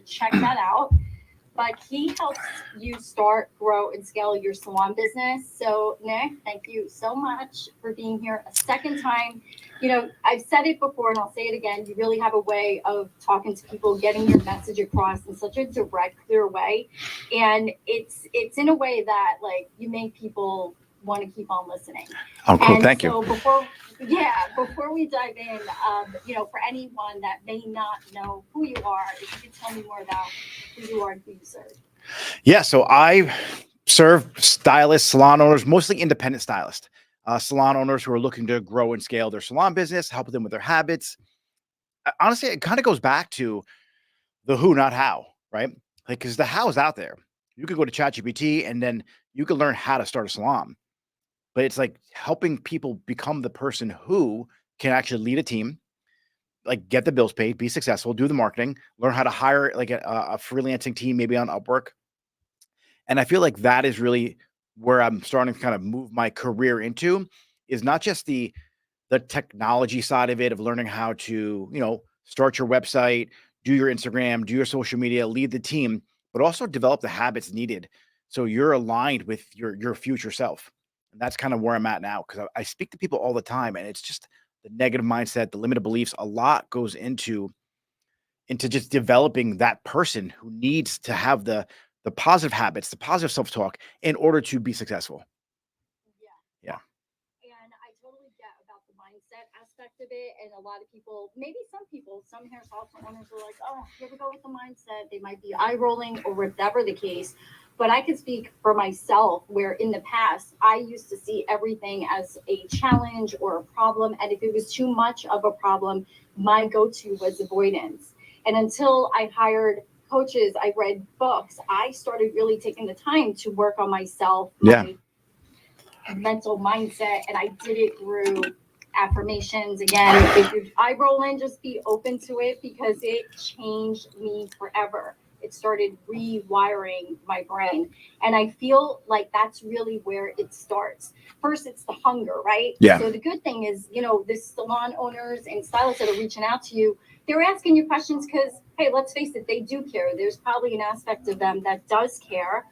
check that out. But he helps you start, grow, and scale your salon business. So, Nick, thank you so much for being here a second time. You know, I've said it before and I'll say it again. You really have a way of talking to people, getting your message across in such a direct, clear way. And it's in a way that, like, you make people want to keep on listening. Oh, cool. And thank so you. before we dive in, you know, for anyone that may not know who you are, if you could tell me more about who you are and who you serve. Yeah. So I serve stylists, salon owners, mostly independent stylists, salon owners who are looking to grow and scale their salon business, help them with their habits. Honestly, it kind of goes back to the who, not how, right? Like, because the how is out there. You could go to ChatGPT and then you can learn how to start a salon. But it's like helping people become the person who can actually lead a team, like get the bills paid, be successful, do the marketing, learn how to hire like a freelancing team, maybe on Upwork. And I feel like that is really where I'm starting to kind of move my career into, is not just the technology side of it, of learning how to, you know, start your website, do your Instagram, do your social media, lead the team, but also develop the habits needed so you're aligned with your future self. And that's kind of where I'm at now, because I speak to people all the time, and it's just the negative mindset, the limited beliefs. A lot goes into just developing that person who needs to have the positive habits, the positive self-talk in order to be successful. Yeah. And I totally get about the mindset aspect of it. And a lot of people, maybe some people, some hairstyle owners are like, oh, here we go with the mindset. They might be eye rolling or whatever the case. But I can speak for myself, where in the past, I used to see everything as a challenge or a problem. And if it was too much of a problem, my go-to was avoidance. And until I hired coaches, I read books, I started really taking the time to work on myself, my mental mindset, and I did it through affirmations. Again, if you're eye rolling, just be open to it, because it changed me forever. It started rewiring my brain. And I feel like that's really where it starts. First, it's the hunger, right? Yeah. So the good thing is, you know, the salon owners and stylists that are reaching out to you, they're asking you questions because, hey, let's face it, they do care. There's probably an aspect of them that does care.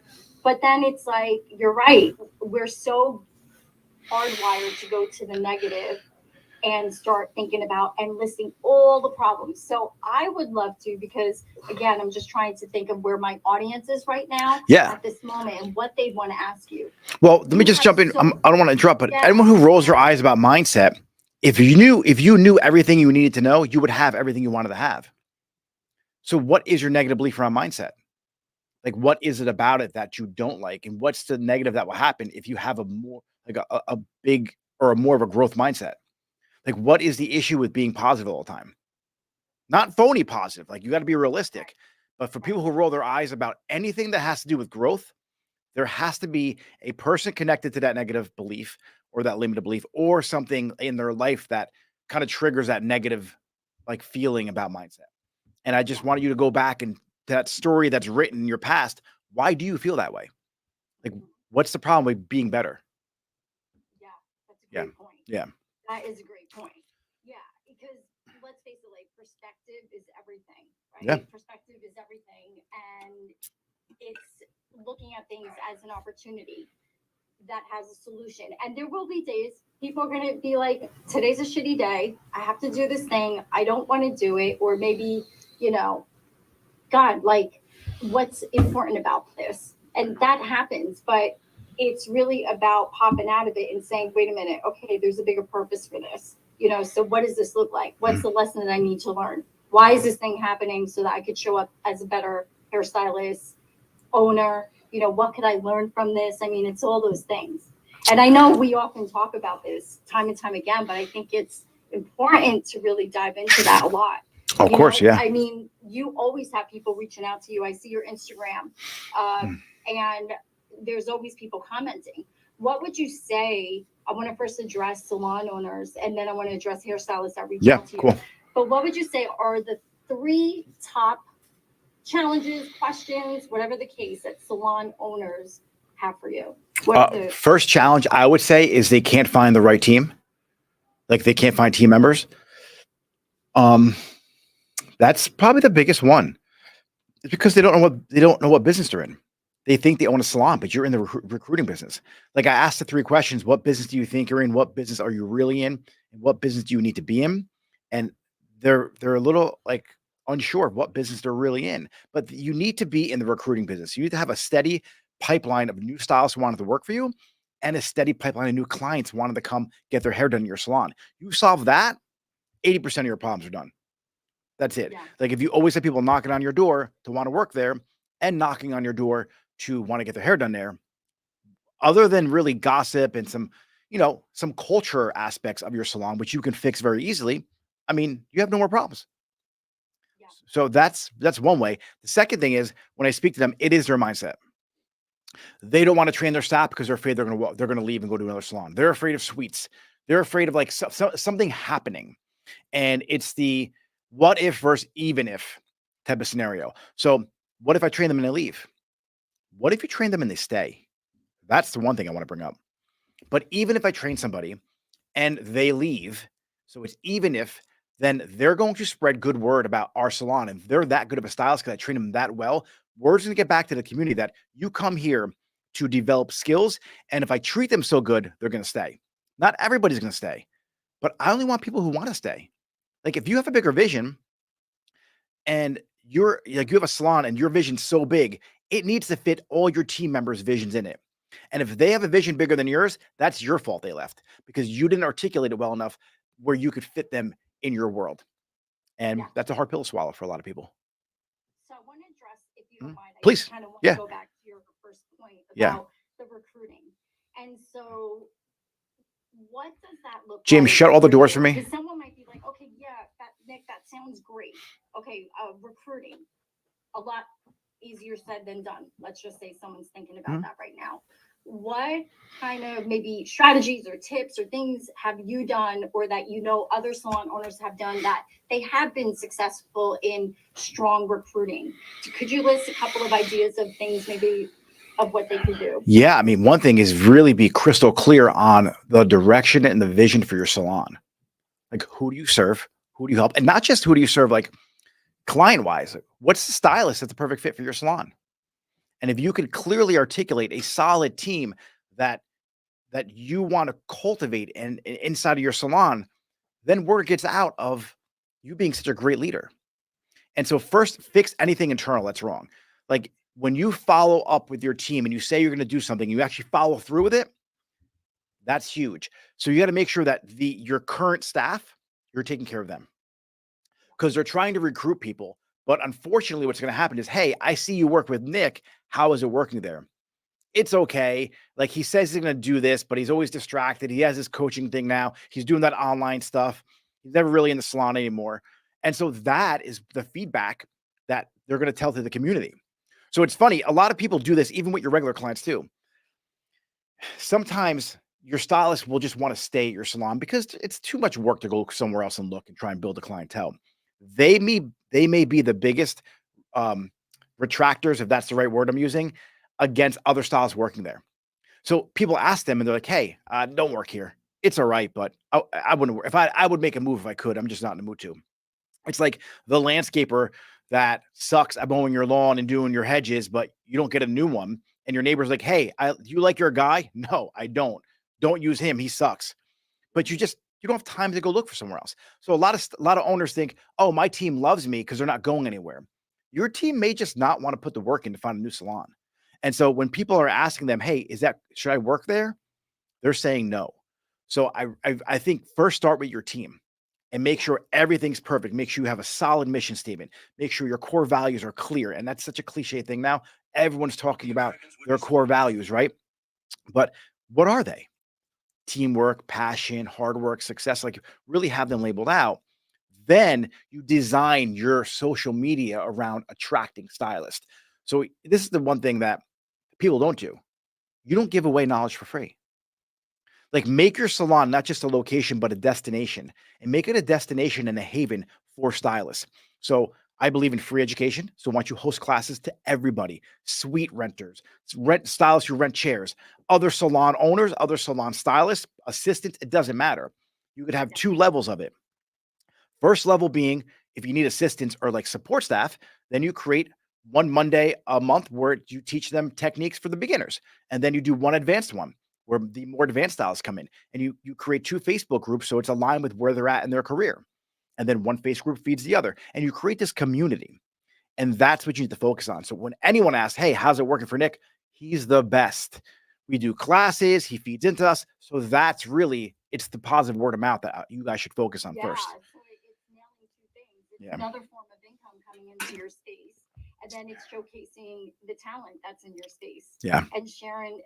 But then it's like, you're right. We're so hardwired to go to the negative and start thinking about and listing all the problems. So I would love to, because again, I'm just trying to think of where my audience is right now at this moment and what they want to ask you. Well, let me just jump in. I don't want to interrupt, but anyone who rolls their eyes about mindset, if you knew everything you needed to know, you would have everything you wanted to have. So what is your negative belief around mindset? Like, what is it about it that you don't like? And what's the negative that will happen if you have a more like a big or a more of a growth mindset? Like, what is the issue with being positive all the time? Not phony positive. Like, you got to be realistic. But for people who roll their eyes about anything that has to do with growth, there has to be a person connected to that negative belief or that limited belief, or something in their life that kind of triggers that negative like feeling about mindset. And I just wanted you to go back and that story that's written in your past. Why do you feel that way? Like, what's the problem with being better? Yeah, that's a great point. Yeah. That is a great point. Yeah, because let's face it, like, perspective is everything, right? Yeah. Perspective is everything. And it's looking at things as an opportunity that has a solution. And there will be days people are going to be like, today's a shitty day. I have to do this thing. I don't want to do it. Or maybe, you know, God, like, what's important about this? And that happens. But it's really about popping out of it and saying, wait a minute, okay, there's a bigger purpose for this. You know, so what does this look like? What's the lesson that I need to learn? Why is this thing happening, so that I could show up as a better hairstylist, owner? You know, what could I learn from this? I mean, it's all those things. And I know we often talk about this time and time again, but I think it's important to really dive into that a lot. Of course, yeah. I mean, you always have people reaching out to you. I see your Instagram, and there's always people commenting. What would you say? I want to first address salon owners, and then I want to address hairstylists that reach out to you. Cool. But what would you say are the 3 top challenges, questions, whatever the case, that salon owners have for you? First challenge I would say is they can't find the right team. Like, they can't find team members. That's probably the biggest one. It's because they don't know what business they're in. They think they own a salon, but you're in the recruiting business. Like I asked the 3 questions: what business do you think you're in? What business are you really in? And what business do you need to be in? And they're a little like unsure of what business they're really in. But you need to be in the recruiting business. You need to have a steady pipeline of new stylists who wanted to work for you, and a steady pipeline of new clients wanting to come get their hair done in your salon. You solve that, 80% of your problems are done. That's it. Yeah. Like if you always have people knocking on your door to want to work there and knocking on your door to want to get their hair done there, other than really gossip and some culture aspects of your salon, which you can fix very easily, I mean, you have no more problems. Yeah. So that's one way. The second thing is when I speak to them, it is their mindset. They don't want to train their staff because they're afraid they're going to leave and go to another salon. They're afraid of suites. They're afraid of like something happening. And it's the what if versus even if type of scenario. So, what if I train them and they leave? What if you train them and they stay? That's the one thing I want to bring up. But even if I train somebody and they leave, so it's even if, then they're going to spread good word about our salon. And they're that good of a stylist because I train them that well. Word's going to get back to the community that you come here to develop skills. And if I treat them so good, they're going to stay. Not everybody's going to stay, but I only want people who want to stay. Like if you have a bigger vision and you're like you have a salon and your vision's so big, it needs to fit all your team members' visions in it. And if they have a vision bigger than yours, that's your fault they left because you didn't articulate it well enough where you could fit them in your world. And Yeah. that's a hard pill to swallow for a lot of people. So I want to address, if you Mhm. don't mind, I Please. kind of want Yeah. to go back to your first point Yeah. about the recruiting. And so what does that look James, like shut all the doors you? for me. Because someone might be like, okay, yeah, Nick, that sounds great. Okay, recruiting, a lot easier said than done. Let's just say someone's thinking about Mhm. that right now. What kind of maybe strategies or tips or things have you done or that you know other salon owners have done that they have been successful in strong recruiting? Could you list a couple of ideas of things maybe of what they could do? Yeah. I mean, one thing is really be crystal clear on the direction and the vision for your salon. Like, who do you serve? Who do you help? And not just who do you serve, like client wise, what's the stylist that's the perfect fit for your salon? And if you can clearly articulate a solid team that you want to cultivate and inside of your salon, then word gets out of you being such a great leader. And so first fix anything internal that's wrong. Like when you follow up with your team and you say you're going to do something, you actually follow through with it. That's huge. So you got to make sure that your current staff, you're taking care of them because they're trying to recruit people. But unfortunately, what's going to happen is, hey, I see you work with Nick. How is it working there? It's okay. Like he says he's going to do this, but he's always distracted. He has his coaching thing now. He's doing that online stuff. He's never really in the salon anymore. And so that is the feedback that they're going to tell to the community. So it's funny. A lot of people do this, even with your regular clients too. Sometimes your stylist will just want to stay at your salon because it's too much work to go somewhere else and look and try and build a clientele. They may be the biggest um, retractors, if that's the right word I'm using, against other stylists working there. So people ask them and they're like, "Hey, don't work here. It's all right, but I wouldn't. If I would make a move if I could. I'm just not in the mood to." It's like the landscaper that sucks at mowing your lawn and doing your hedges, but you don't get a new one. And your neighbor's like, "Hey, do you like your guy?" No, I don't. Don't use him. He sucks. But you don't have time to go look for somewhere else. So a lot of owners think, "Oh, my team loves me because they're not going anywhere." Your team may just not want to put the work in to find a new salon. And so when people are asking them, "Hey, should I work there?" They're saying no. So I think first start with your team and make sure everything's perfect. Make sure you have a solid mission statement. Make sure your core values are clear. And that's such a cliche thing now. Everyone's talking about their core values, right? But what are they? Teamwork, passion, hard work, success, like really have them labeled out. Then you design your social media around attracting stylists. So this is the one thing that people don't do. You don't give away knowledge for free. Like make your salon not just a location, but a destination and make it a destination and a haven for stylists. So I believe in free education. So I want you to host classes to everybody, suite renters, rent stylists who rent chairs, other salon owners, other salon stylists, assistants. It doesn't matter. You could have 2 levels of it. First level being if you need assistance or like support staff, then you create one Monday a month where you teach them techniques for the beginners. And then you do one advanced one where the more advanced styles come in, and you create 2 Facebook groups. So it's aligned with where they're at in their career. And then one Facebook group feeds the other, and you create this community. And that's what you need to focus on. So when anyone asks, hey, how's it working for Nick? He's the best. We do classes, he feeds into us. So that's really, it's the positive word of mouth that you guys should focus on first. So it's nailing 2 things. It's another form of income coming into your space. And then it's showcasing the talent that's in your space. And sharing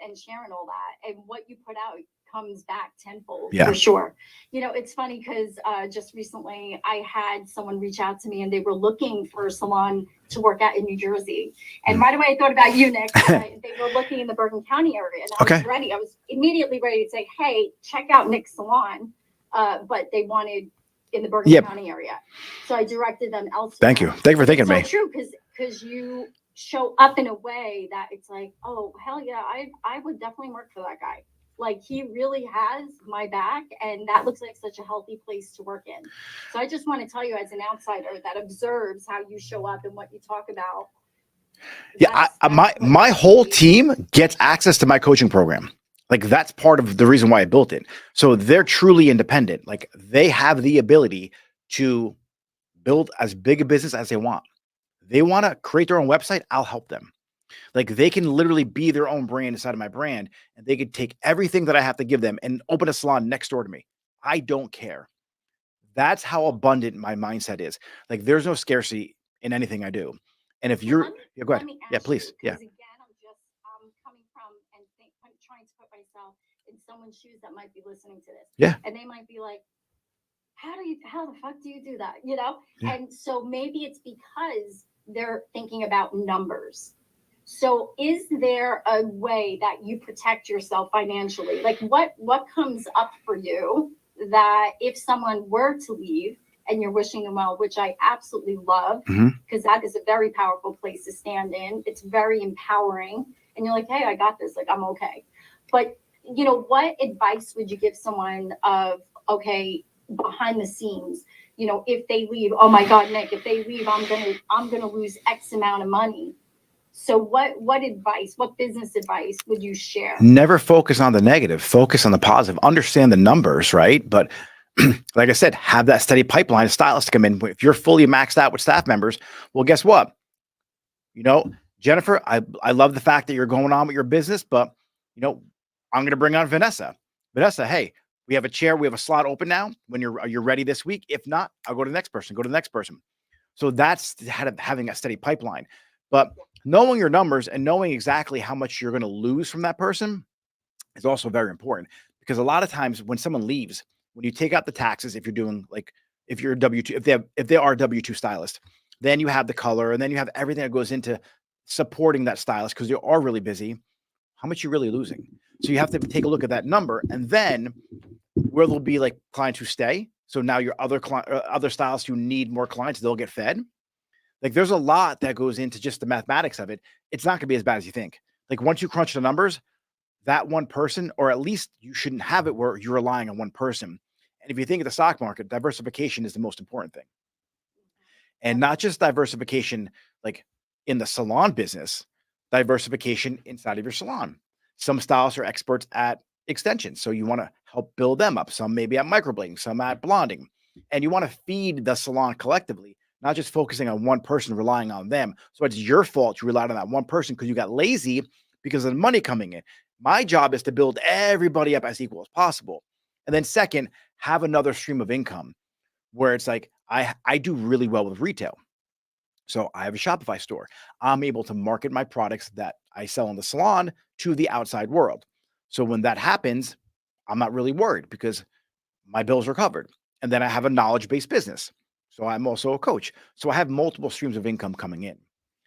all that. And what you put out comes back tenfold for sure. You know, it's funny because just recently I had someone reach out to me and they were looking for a salon to work at in New Jersey. And right away I thought about you, Nick. They were looking in the Bergen County area. And I was ready. I was immediately ready to say, hey, check out Nick's salon. But they wanted in the Bergen County area. So I directed them elsewhere. Thank you. Thank you for thinking of me. It's so true because you show up in a way that it's like, oh, hell yeah, I would definitely work for that guy. Like he really has my back, and that looks like such a healthy place to work in. So I just want to tell you as an outsider that observes how you show up and what you talk about. Yeah, my whole team gets access to my coaching program. Like that's part of the reason why I built it. So they're truly independent. Like they have the ability to build as big a business as they want. They want to create their own website. I'll help them. Like they can literally be their own brand inside of my brand, and they could take everything that I have to give them and open a salon next door to me. I don't care. That's how abundant my mindset is. Like there's no scarcity in anything I do. And if you're, go ahead. Yeah, please. Yeah. Again, I'm coming from and I'm trying to put myself in someone's shoes that might be listening to this. Yeah. And they might be like, how the fuck do you do that? You know? Yeah. And so maybe it's because they're thinking about numbers. So is there a way that you protect yourself financially? Like what comes up for you that if someone were to leave and you're wishing them well, which I absolutely love, because that is a very powerful place to stand in. It's very empowering. And you're like, hey, I got this. Like, I'm okay. But, you know, what advice would you give someone of, okay, behind the scenes, you know, if they leave, oh my God, Nick, if they leave, I'm going to lose X amount of money. So what advice, what business advice would you share? Never focus on the negative, focus on the positive, understand the numbers, right? But like I said, have that steady pipeline of stylists come in. If you're fully maxed out with staff members, well, guess what? You know, Jennifer, I love the fact that you're going on with your business, but you know, I'm going to bring on Vanessa. Vanessa, hey, we have a slot open now. When you're ready this week. If not, I'll go to the next person. So that's having a steady pipeline. But knowing your numbers and knowing exactly how much you're going to lose from that person is also very important, because a lot of times when someone leaves, when you take out the taxes, if you're doing like, if you're a W-2, if they are a W-2 stylist, then you have the color and then you have everything that goes into supporting that stylist because you are really busy. How much you're really losing. So you have to take a look at that number, and then where there'll be like clients who stay. So now your other stylists who need more clients, they'll get fed. Like there's a lot that goes into just the mathematics of it. It's not going to be as bad as you think. Like once you crunch the numbers, that one person, or at least you shouldn't have it where you're relying on one person. And if you think of the stock market, diversification is the most important thing. And not just diversification, like in the salon business, diversification inside of your salon. Some stylists are experts at extensions. So you want to help build them up. Some maybe at microblading, some at blonding. And you want to feed the salon collectively, not just focusing on one person, relying on them. So it's your fault you relied on that one person because you got lazy because of the money coming in. My job is to build everybody up as equal as possible. And then second, have another stream of income where it's like, I do really well with retail. So I have a Shopify store. I'm able to market my products that I sell in the salon to the outside world. So when that happens, I'm not really worried because my bills are covered. And then I have a knowledge-based business. So I'm also a coach. So I have multiple streams of income coming in.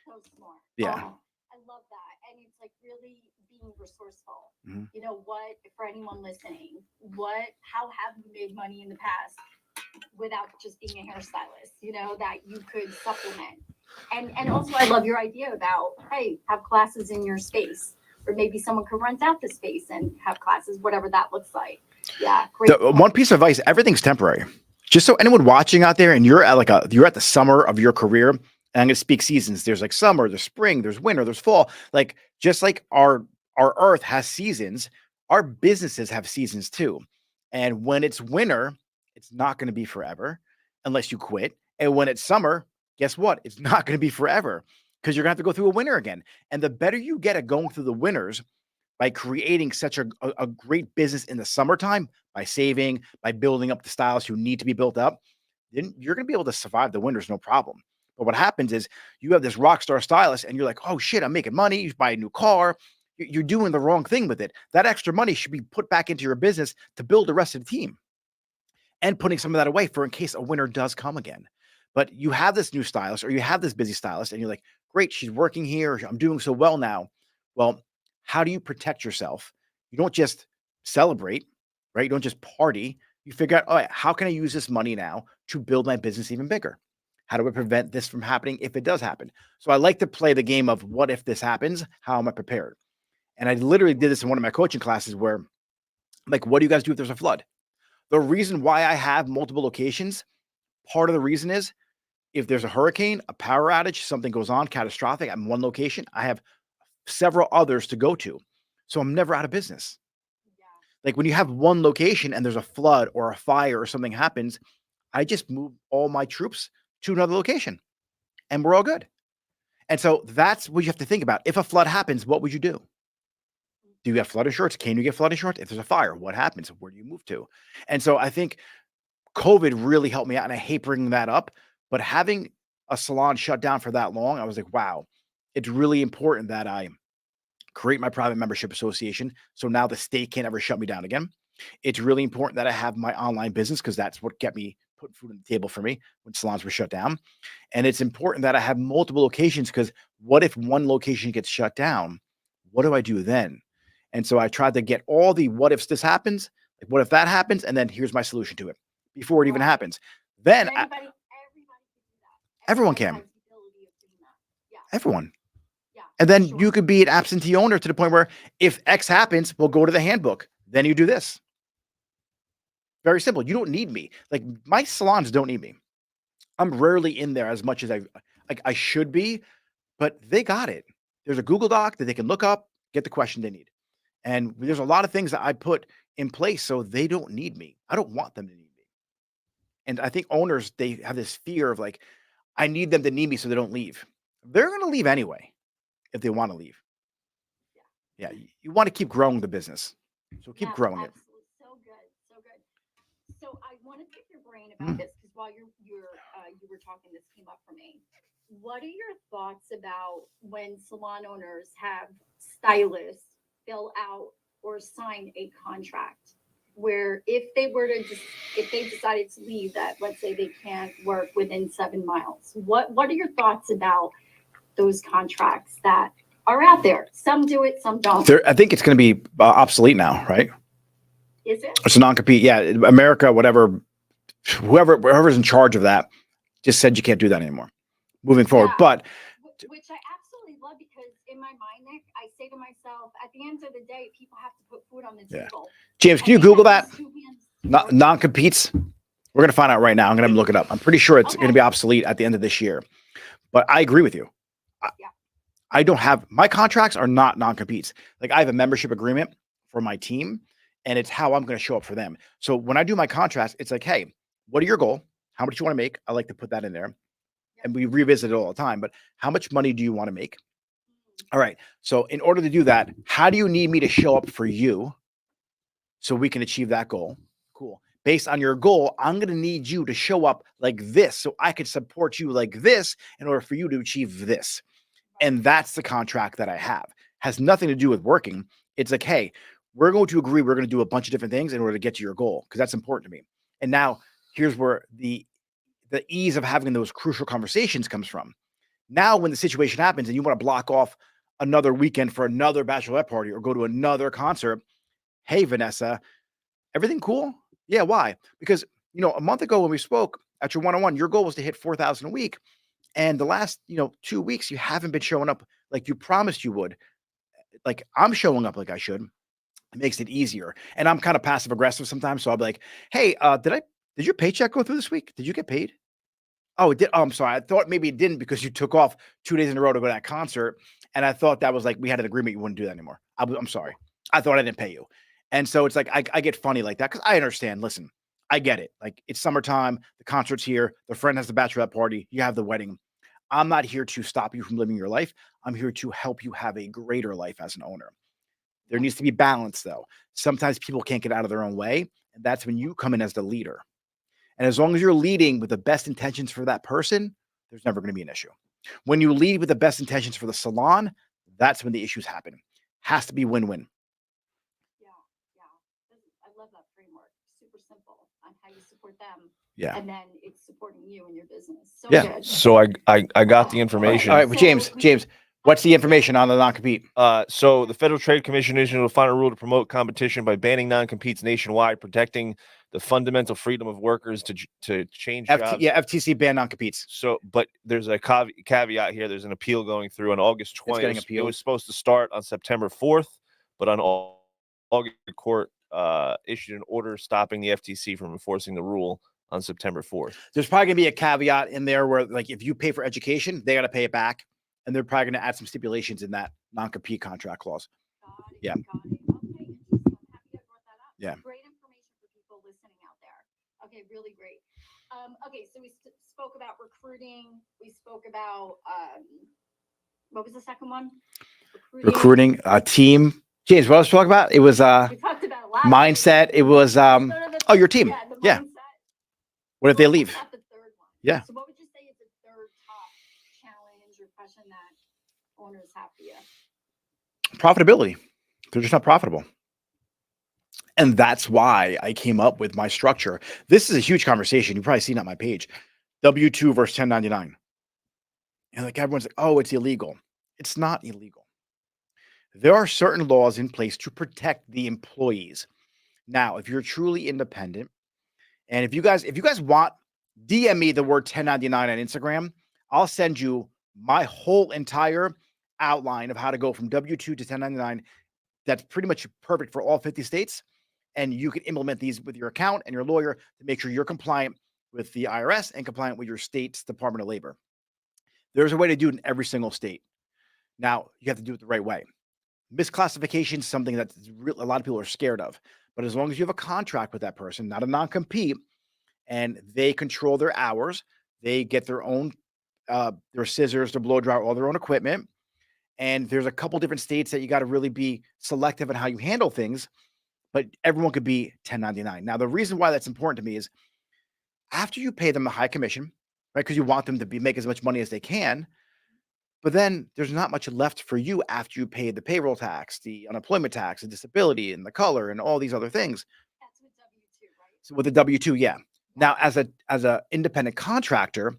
So smart. Yeah. I love that. And it's like really being resourceful. You know what, for anyone listening, how have you made money in the past without just being a hairstylist, you know, that you could supplement. And also I love your idea about, hey, have classes in your space, or maybe someone could rent out the space and have classes, whatever that looks like. Yeah. Great. One piece of advice, everything's temporary. Just so anyone watching out there and you're at the summer of your career, And I'm going to speak seasons. There's like summer, there's spring, there's winter, there's fall. Like just like our earth has seasons, our businesses have seasons too. And when it's winter, it's not going to be forever unless you quit. And when it's summer, guess what? It's not going to be forever because you're going to have to go through a winter again. And the better you get at going through the winters by creating such a great business in the summertime, by saving, by building up the styles who need to be built up, then you're going to be able to survive the winters no problem. But what happens is you have this rock star stylist and you're like, oh shit, I'm making money. You buy a new car. You're doing the wrong thing with it. That extra money should be put back into your business to build the rest of the team and putting some of that away for in case a winter does come again. But you have this new stylist or you have this busy stylist and you're like, great, she's working here. I'm doing so well now. Well, how do you protect yourself? You don't just celebrate, right? You don't just party. You figure out, all right, how can I use this money now to build my business even bigger? How do I prevent this from happening if it does happen? So I like to play the game of what if this happens? How am I prepared? And I literally did this in one of my coaching classes where, like, what do you guys do if there's a flood? The reason why I have multiple locations, part of the reason is if there's a hurricane, a power outage, something goes on catastrophic at one location, I have several others to go to. So I'm never out of business. Yeah. Like when you have one location and there's a flood or a fire or something happens, I just move all my troops to another location and we're all good. And so that's what you have to think about. If a flood happens, what would you do? Do you get flood insurance? Can you get flood insurance? If there's a fire, what happens? Where do you move to? And so I think COVID really helped me out. And I hate bringing that up, but having a salon shut down for that long, I was like, wow, it's really important that I create my private membership association. So now the state can't ever shut me down again. It's really important that I have my online business because that's what kept me putting food on the table for me when salons were shut down. And it's important that I have multiple locations because what if one location gets shut down? What do I do then? And so I tried to get all the what ifs this happens, like what if that happens, and then here's my solution to it before it even Right. happens. Then And everybody can do that. Everyone Everybody can. has the ability of doing that. Yeah. everyone. Yeah. And for then sure. you could be an absentee owner to the point where if X happens, we'll go to the handbook. Then you do this. Very simple. You don't need me. Like my salons don't need me. I'm rarely in there as much as I should be, but they got it. There's a Google Doc that they can look up, get the question they need. And there's a lot of things that I put in place so they don't need me. I don't want them to need me. And I think owners, they have this fear of like, I need them to need me so they don't leave. They're going to leave anyway if they want to leave. Yeah, you want to keep growing the business. So keep Yeah, growing it. absolutely. So good. So good. So I want to pick your brain about this because while you were talking, this came up for me. What are your thoughts about when salon owners have stylists fill out or sign a contract where if they decided to leave that, let's say they can't work within 7 miles, what are your thoughts about those contracts that are out there? Some do it, some don't. I think it's going to be obsolete now, right? Is it? It's a non-compete. Yeah, America, whoever's in charge of that just said you can't do that anymore moving forward. Yeah. But Which I absolutely love because in my mind, Nick, I say to myself, at the end of the day, people have to put food on the Yeah. table. James, can you And they Google have that? these 2 hands. Non-competes. We're going to find out right now. I'm going to look it up. I'm pretty sure it's going to be obsolete at the end of this year. But I agree with you. Yeah. I don't have my contracts are not non-competes. Like I have a membership agreement for my team and it's how I'm going to show up for them. So when I do my contracts, it's like, hey, what are your goal? How much you want to make? I like to put that in there. And we revisit it all the time, but how much money do you want to make? All right. So in order to do that, how do you need me to show up for you so we can achieve that goal? Cool. Based on your goal, I'm going to need you to show up like this so I can support you like this in order for you to achieve this. And that's the contract that I have. Has nothing to do with working. It's like, hey, we're going to agree we're going to do a bunch of different things in order to get to your goal because that's important to me. And now here's where the ease of having those crucial conversations comes from. Now, when the situation happens and you want to block off another weekend for another bachelorette party or go to another concert, hey, Vanessa, everything cool? Yeah, why? Because, a month ago when we spoke at your one-on-one, your goal was to hit 4,000 a week. And the last, 2 weeks, you haven't been showing up like you promised you would. Like I'm showing up like I should. It makes it easier. And I'm kind of passive aggressive sometimes. So I'll be like, hey, did your paycheck go through this week? Did you get paid? Oh, it did. Oh, I'm sorry. I thought maybe it didn't because you took off 2 days in a row to go to that concert, and I thought that was like we had an agreement you wouldn't do that anymore. I'm sorry. I thought I didn't pay you, and so it's like I get funny like that because I understand. Listen, I get it. Like it's summertime, the concert's here, the friend has the bachelorette party, you have the wedding. I'm not here to stop you from living your life. I'm here to help you have a greater life as an owner. There needs to be balance, though. Sometimes people can't get out of their own way, and that's when you come in as the leader. And as long as you're leading with the best intentions for that person, there's never going to be an issue. When you lead with the best intentions for the salon, that's when the issues happen. Has to be win-win. Yeah, yeah. I love that framework. Super simple on how you support them. Yeah. And then it's supporting you and your business. So Yeah. good. So I got the All information. right, well, James, what's the information on the non-compete? So the Federal Trade Commission issued a final rule to promote competition by banning non-competes nationwide, protecting the fundamental freedom of workers to change jobs. FTC ban non-competes. So, but there's a caveat here. There's an appeal going through on August 20th. It was supposed to start on September 4th, but on August, the court issued an order stopping the FTC from enforcing the rule on September 4th. There's probably going to be a caveat in there where, like, if you pay for education, they got to pay it back. And they're probably going to add some stipulations in that non-compete contract clause. Got it. Yeah. Got it. Okay. Interesting. I'm happy I brought that up. Yeah. Great information for people listening out there. Okay. Really great. Okay. So we spoke about recruiting. We spoke about, what was the second one? Recruiting, team. James, what else we talk about? It was We talked about a lot mindset. It was your team. Yeah. Mindset. What if they leave? About the third one. Yeah. So what would you say is the third top challenge or question that owners have for you? Profitability. They're just not profitable. And that's why I came up with my structure. This is a huge conversation. You've probably seen it on my page. W-2 versus 1099. And like everyone's like, oh, it's illegal. It's not illegal. There are certain laws in place to protect the employees. Now, if you're truly independent, and if you guys want, DM me the word 1099 on Instagram. I'll send you my whole entire outline of how to go from W-2 to 1099. That's pretty much perfect for all 50 states. And you can implement these with your account and your lawyer to make sure you're compliant with the IRS and compliant with your state's Department of Labor. There's a way to do it in every single state. Now, you have to do it the right way. Misclassification is something that a lot of people are scared of. But as long as you have a contract with that person, not a non-compete, and they control their hours, they get their own, their scissors, their blow dryer, all their own equipment. And there's a couple different states that you got to really be selective in how you handle things, but everyone could be 1099. Now, the reason why that's important to me is after you pay them a high commission, right? Because you want them to make as much money as they can. But then there's not much left for you after you pay the payroll tax, the unemployment tax, the disability, and the color, and all these other things. That's with W-2, right? So with the W-2, yeah. Now, as a independent contractor,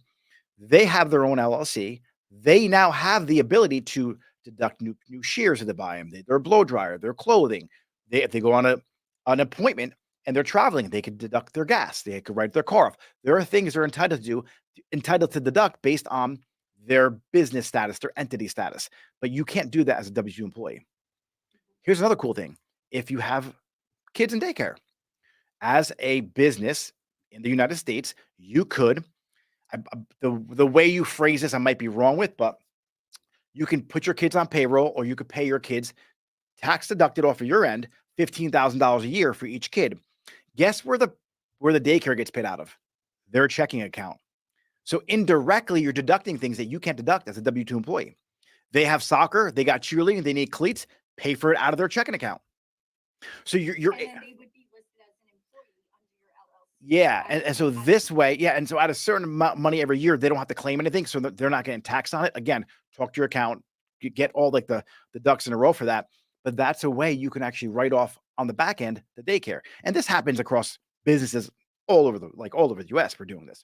they have their own LLC. They now have the ability to deduct new shears if they buy them, their blow dryer, their clothing. If they go on an appointment and they're traveling, they could deduct their gas. They could write their car off. There are things they're entitled to deduct based on their business status, their entity status. But you can't do that as a W-2 employee. Here's another cool thing. If you have kids in daycare, as a business in the United States, you could, the way you phrase this, I might be wrong with, but you can put your kids on payroll, or you could pay your kids tax deducted off of your end, $15,000 a year for each kid. Guess where the daycare gets paid out of? Their checking account. So indirectly, you're deducting things that you can't deduct as a W-2 employee. They have soccer, they got cheerleading, they need cleats, pay for it out of their checking account. So you're And then they would be listed as an employee under your LLC. yeah, and so this way, yeah, and so at a certain amount of money every year, they don't have to claim anything, so they're not getting taxed on it. Again, talk to your account, you get all like the ducks in a row for that. But that's a way you can actually write off on the back end the daycare, and this happens across businesses all over the U.S. for doing this.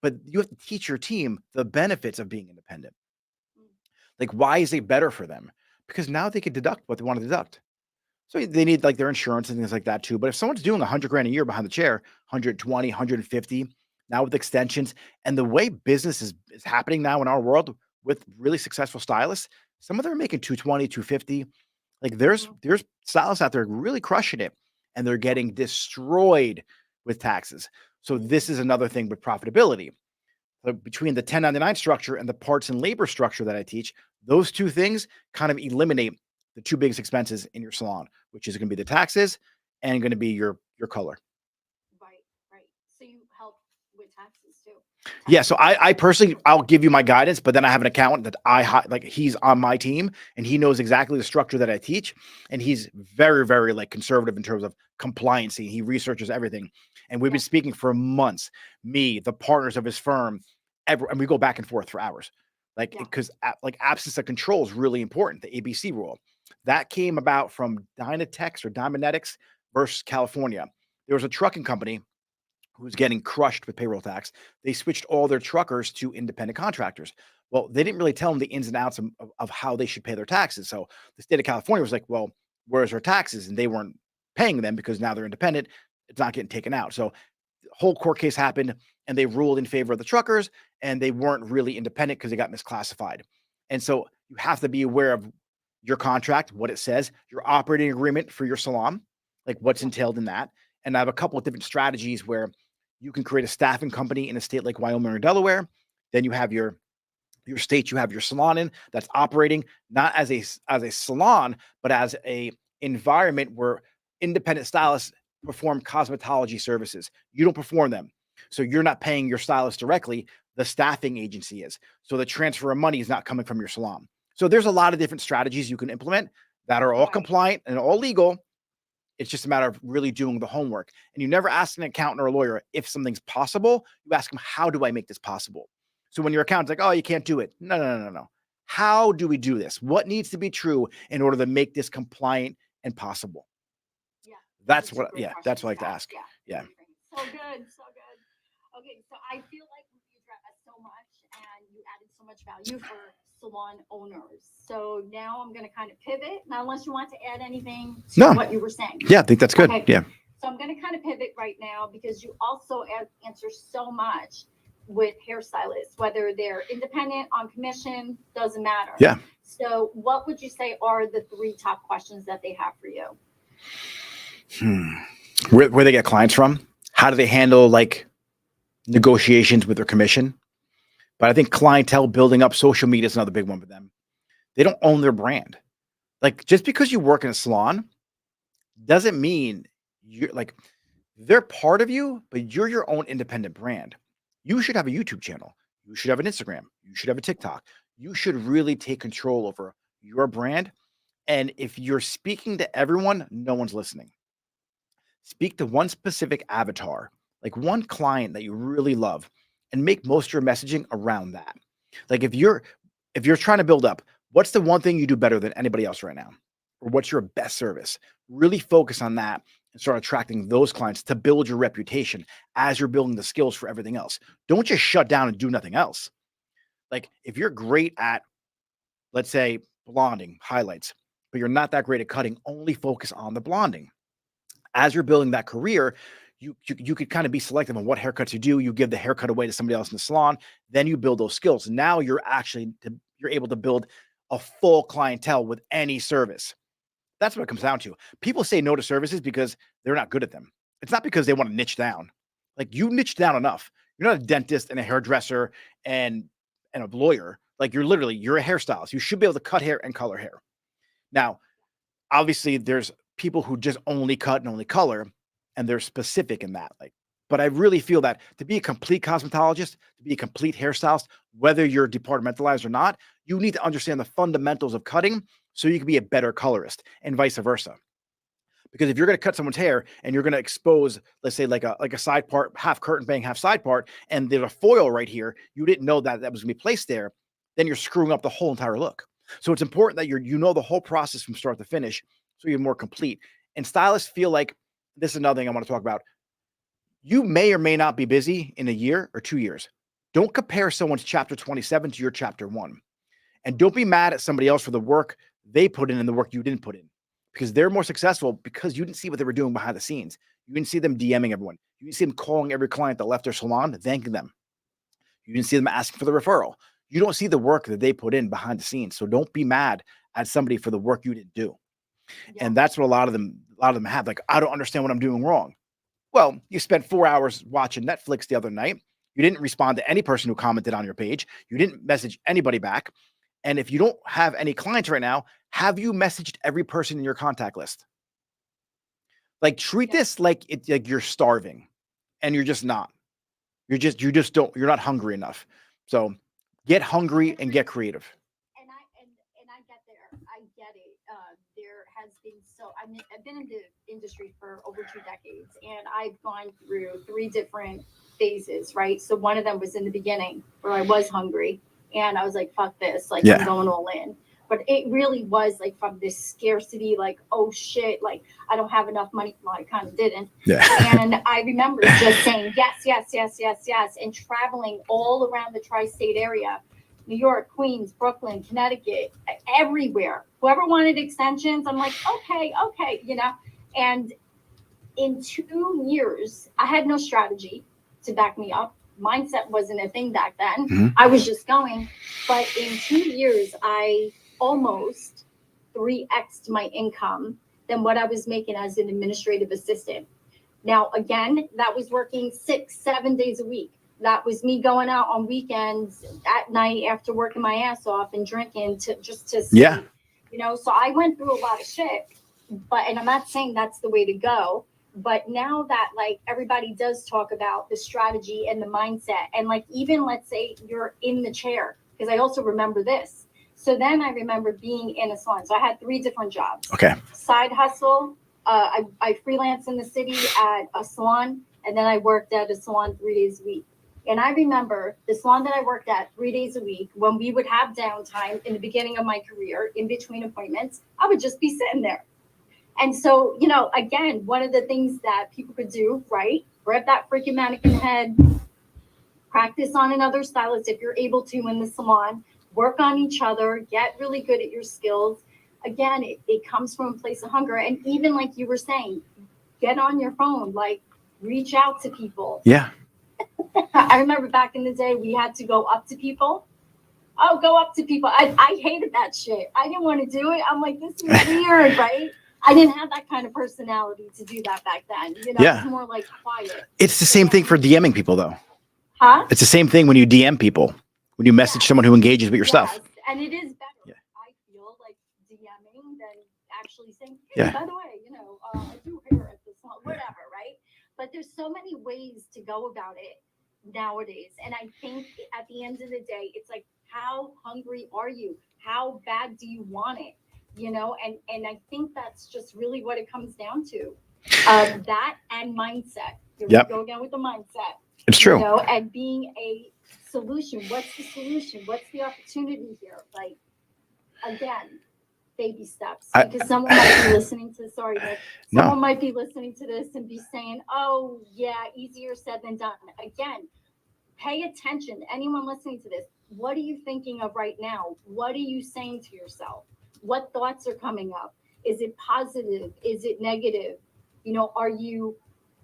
But you have to teach your team the benefits of being independent. Like, why is it better for them? Because now they can deduct what they want to deduct. So they need like their insurance and things like that too. But if someone's doing $100,000 a year behind the chair, 120, 150, now with extensions, and the way business is happening now in our world with really successful stylists, some of them are making 220, 250. Like there's stylists out there really crushing it, and they're getting destroyed with taxes. So this is another thing with profitability. But between the 1099 structure and the parts and labor structure that I teach, those two things kind of eliminate the two biggest expenses in your salon, which is going to be the taxes and going to be your color. Right, right. So you help with taxes too. Yeah. So I personally, I'll give you my guidance, but then I have an accountant that like he's on my team and he knows exactly the structure that I teach. And he's very, very like conservative in terms of compliancy. He researches everything. And we've been speaking for months, me, the partners of his firm, and we go back and forth for hours. Like, because like absence of control is really important. The ABC rule that came about from Dynatex or Dymanetics versus California. There was a trucking company who's getting crushed with payroll tax. They switched all their truckers to independent contractors. Well, they didn't really tell them the ins and outs of how they should pay their taxes. So the state of California was like, well, where's our taxes? And they weren't paying them because now they're independent. It's not getting taken out. So the whole court case happened and they ruled in favor of the truckers and they weren't really independent because they got misclassified. And so you have to be aware of your contract, what it says, your operating agreement for your salon, like what's entailed in that. And I have a couple of different strategies where you can create a staffing company in a state like Wyoming or Delaware. Then you have your state, you have your salon in that's operating not as a salon, but as a environment where independent stylists perform cosmetology services. You don't perform them. So you're not paying your stylist directly. The staffing agency is. So the transfer of money is not coming from your salon. So there's a lot of different strategies you can implement that are all compliant and all legal. It's just a matter of really doing the homework. And you never ask an accountant or a lawyer if something's possible. You ask them, how do I make this possible? So when your accountant's like, oh, you can't do it. No. How do we do this? What needs to be true in order to make this compliant and possible? Yeah. That's what I like to ask. Yeah. So good. Okay. So I feel like you addressed so much and you added so much value for salon owners. So now I'm going to kind of pivot. Now, unless you want to add anything to what you were saying. Yeah, I think that's good. Okay. Yeah. So I'm going to kind of pivot right now because you also answer so much with hairstylists, whether they're independent, on commission, doesn't matter. Yeah. So what would you say are the 3 top questions that they have for you? Where they get clients from? How do they handle like negotiations with their commission? But I think clientele building up, social media is another big one for them. They don't own their brand. Like just because you work in a salon doesn't mean you're like, they're part of you, but you're your own independent brand. You should have a YouTube channel. You should have an Instagram. You should have a TikTok. You should really take control over your brand. And if you're speaking to everyone, no one's listening. Speak to one specific avatar, like one client that you really love, and make most of your messaging around that. Like if you're trying to build up, what's the one thing you do better than anybody else right now? Or what's your best service? Really focus on that and start attracting those clients to build your reputation as you're building the skills for everything else. Don't just shut down and do nothing else. Like if you're great at, let's say, blonding highlights, but you're not that great at cutting, only focus on the blonding. As you're building that career, you could kind of be selective on what haircuts you do. You give the haircut away to somebody else in the salon. Then you build those skills. Now you're able to build a full clientele with any service. That's what it comes down to. People say no to services because they're not good at them. It's not because they want to niche down. Like you niche down enough. You're not a dentist and a hairdresser and a lawyer. Like you're a hairstylist. You should be able to cut hair and color hair. Now, obviously there's people who just only cut and only color, and they're specific in that. Like, but I really feel that to be a complete cosmetologist, to be a complete hairstylist, whether you're departmentalized or not, you need to understand the fundamentals of cutting so you can be a better colorist and vice versa. Because if you're going to cut someone's hair and you're going to expose, let's say like a side part, half curtain bang, half side part, and there's a foil right here, you didn't know that was going to be placed there, then you're screwing up the whole entire look. So it's important that you know the whole process from start to finish so you're more complete. And stylists feel like, this is another thing I want to talk about. You may or may not be busy in a year or 2 years. Don't compare someone's chapter 27 to your chapter 1. And don't be mad at somebody else for the work they put in and the work you didn't put in. Because they're more successful because you didn't see what they were doing behind the scenes. You didn't see them DMing everyone. You didn't see them calling every client that left their salon, thanking them. You didn't see them asking for the referral. You don't see the work that they put in behind the scenes. So don't be mad at somebody for the work you didn't do. Yeah. And that's what a lot of them have. Like, I don't understand what I'm doing wrong. Well, you spent 4 hours watching Netflix the other night. You didn't respond to any person who commented on your page. You didn't message anybody back. And if you don't have any clients right now, have you messaged every person in your contact list? Like, treat this like you're starving, and you're just not. You're not hungry enough. So get hungry and get creative. And I get there. I get it. There has been I've been in the industry for over 2 decades, and I've gone through 3 different phases, right? So one of them was in the beginning where I was hungry and I was like, fuck this, like I'm going all in. But it really was like from this scarcity, like, oh shit, like I don't have enough money. Well, I kind of didn't. Yeah. And I remember just saying yes, and traveling all around the tri-state area, New York, Queens, Brooklyn, Connecticut, everywhere. Whoever wanted extensions, I'm like, okay, you know. And in 2 years, I had no strategy to back me up. Mindset wasn't a thing back then. Mm-hmm. I was just going. But in 2 years, I almost 3x'd my income than what I was making as an administrative assistant. Now, again, that was working 6-7 days a week. That was me going out on weekends at night after working my ass off and drinking to sleep. Yeah. You know, so I went through a lot of shit. And I'm not saying that's the way to go. But now that like everybody does talk about the strategy and the mindset, and like even let's say you're in the chair, because I also remember this. So then I remember being in a salon. So I had 3 different jobs. Okay. Side hustle. I freelanced in the city at a salon, and then I worked at a salon 3 days a week. And I remember the salon that I worked at 3 days a week, when we would have downtime in the beginning of my career, in between appointments, I would just be sitting there. And so, you know, again, one of the things that people could do, right? Grab that freaking mannequin head, practice on another stylist if you're able to in the salon, work on each other, get really good at your skills. Again, it comes from a place of hunger. And even like you were saying, get on your phone, like reach out to people. Yeah. I remember back in the day, we had to go up to people. Oh, go up to people. I hated that shit. I didn't want to do it. I'm like, this is weird, right? I didn't have that kind of personality to do that back then. You know, it's more like quiet. It's the same thing for DMing people, though. Huh? It's the same thing when you DM people, when you message someone who engages with your stuff. And it is better. Yeah. I feel like DMing than actually saying, hey, by the way, you know, I do hair at this salon, whatever, right? But there's so many ways to go about it nowadays. And I think at the end of the day, it's like, how hungry are you? How bad do you want it? You know, and I think that's just really what it comes down to. That and mindset. Here we go again with the mindset. It's true. You know, and being a solution. What's the solution? What's the opportunity here? Like, again, baby steps. Because someone might be listening to, someone might be listening to this and be saying, oh, yeah, easier said than done. Again, pay attention. Anyone listening to this, what are you thinking of right now? What are you saying to yourself? What thoughts are coming up? Is it positive? Is it negative? You know, are you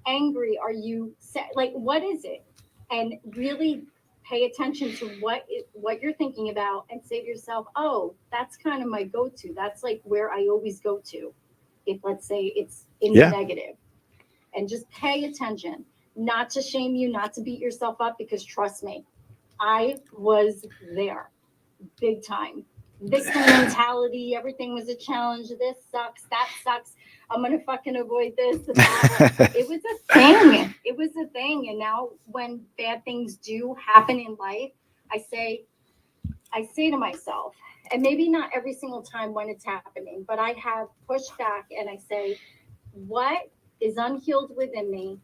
angry? Are you like, what is it? And really pay attention to what you're thinking about, and say to yourself, oh, that's kind of my go-to. That's like where I always go to. If let's say it's in the negative, and just pay attention, not to shame you, not to beat yourself up, because trust me, I was there big time. Victim mentality, everything was a challenge. This sucks, that sucks. I'm gonna fucking avoid this. It was a thing. It was a thing. And now when bad things do happen in life, I say to myself, and maybe not every single time when it's happening, but I have pushed back and I say, what is unhealed within me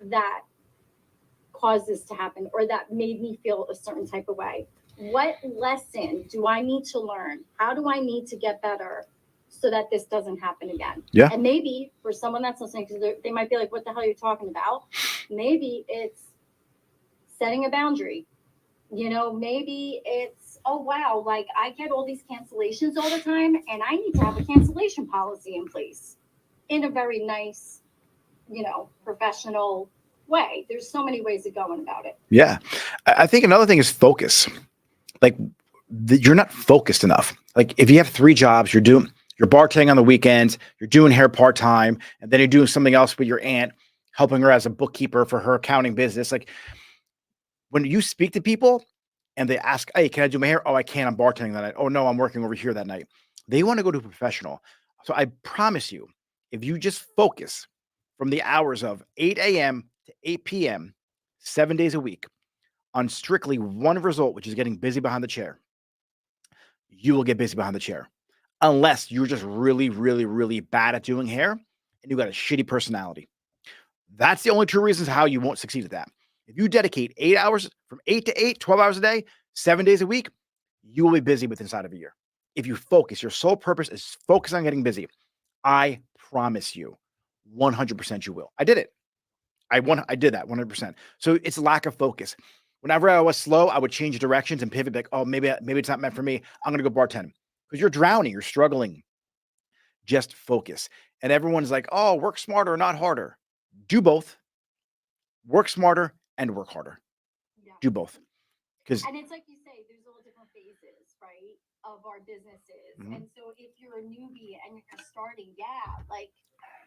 that caused this to happen, or that made me feel a certain type of way? What lesson do I need to learn? How do I need to get better so that this doesn't happen again? Yeah. And maybe for someone that's listening, because they might be like, what the hell are you talking about? Maybe it's setting a boundary. You know, maybe it's, oh, wow, like I get all these cancellations all the time, and I need to have a cancellation policy in place in a very nice, you know, professional way. There's so many ways of going about it. Yeah. I think another thing is focus. Like, you're not focused enough. Like, if you have 3 jobs, you're bartending on the weekends, you're doing hair part-time, and then you're doing something else with your aunt, helping her as a bookkeeper for her accounting business. Like, when you speak to people and they ask, hey, can I do my hair? Oh, I can't. I'm bartending that night. Oh, no, I'm working over here that night. They want to go to a professional. So I promise you, if you just focus from the hours of 8 a.m. to 8 p.m., 7 days a week on strictly one result, which is getting busy behind the chair, you will get busy behind the chair. Unless you're just really, really, really bad at doing hair and you got a shitty personality. That's the only two reasons how you won't succeed at that. If you dedicate 8 hours from 8 to 8, 12 hours a day, 7 days a week, you will be busy within inside of a year. If you focus, your sole purpose is focus on getting busy. I promise you, 100% you will. I did it. I did that 100%. So it's lack of focus. Whenever I was slow, I would change directions and pivot like, oh, maybe it's not meant for me. I'm going to go bartend because you're drowning. You're struggling. Just focus. And everyone's like, oh, work smarter, not harder. Do both. Work smarter and work harder. Yeah. Do both. And it's like you say, there's all different phases, right, of our businesses. Mm-hmm. And so if you're a newbie and you're starting, like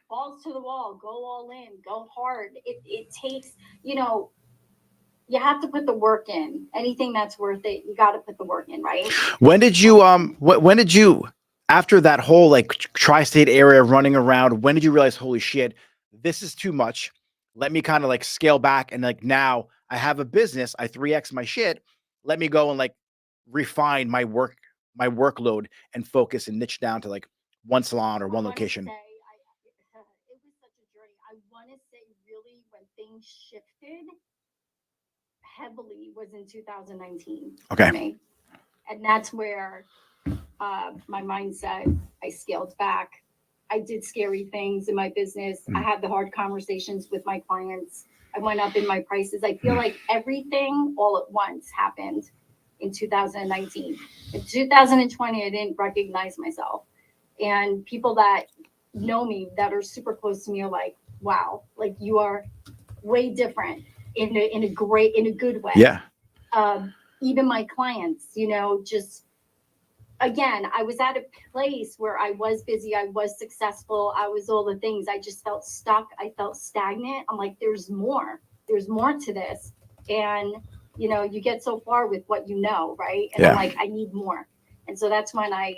balls to the wall, go all in, go hard. It takes, you have to put the work in. Anything that's worth it, you got to put the work in, right? When did you after that whole like tri-state area running around, when did you realize, holy shit, this is too much? Let me kind of like scale back and like now I have a business, I 3x my shit. Let me go and like refine my workload and focus and niche down to like one salon or one location. It was such a journey. I want to say really when things shifted heavily was in 2019 for me. And that's where my mindset, I scaled back. I did scary things in my business. I had the hard conversations with my clients. I went up in my prices. I feel like everything all at once happened in 2019. In 2020, I didn't recognize myself. And people that know me, that are super close to me, are like, wow, like you are way different in a good way. Yeah. Even my clients, just, again, I was at a place where I was busy, I was successful, I was all the things. I just felt stuck. I felt stagnant. I'm like, there's more to this. And, you get so far with what you know, right? And I'm like, I need more. And so that's when I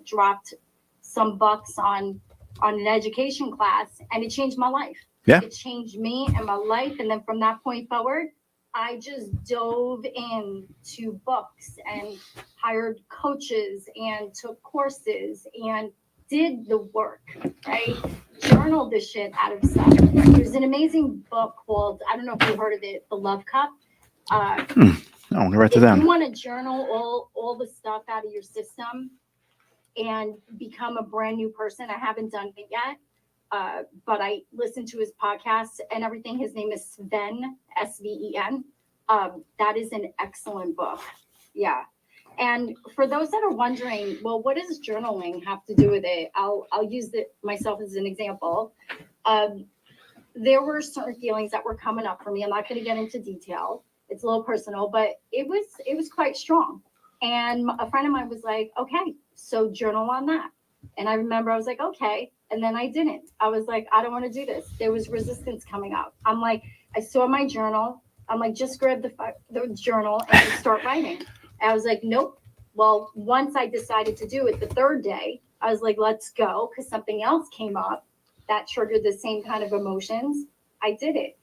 dropped some bucks on an education class, and it changed my life. Yeah. It changed me and my life. And then from that point forward, I just dove into books and hired coaches and took courses and did the work, right? Journaled the shit out of stuff. There's an amazing book called, I don't know if you've heard of it, The Love Cup. I'm going to write that down. If you want to journal all the stuff out of your system and become a brand new person, I haven't done it yet. But I listened to his podcast and everything. His name is Sven, Sven. That is an excellent book. Yeah. And for those that are wondering, well, what does journaling have to do with it? I'll use myself as an example. There were certain feelings that were coming up for me. I'm not going to get into detail. It's a little personal, but it was quite strong. And a friend of mine was like, okay, so journal on that. And I remember I was like, okay. And then I didn't. I was like, I don't want to do this. There was resistance coming up. I'm like, I saw my journal. I'm like, just grab the journal and start writing. And I was like, nope. Well, once I decided to do it the third day, I was like, let's go. Because something else came up that triggered the same kind of emotions. I did it.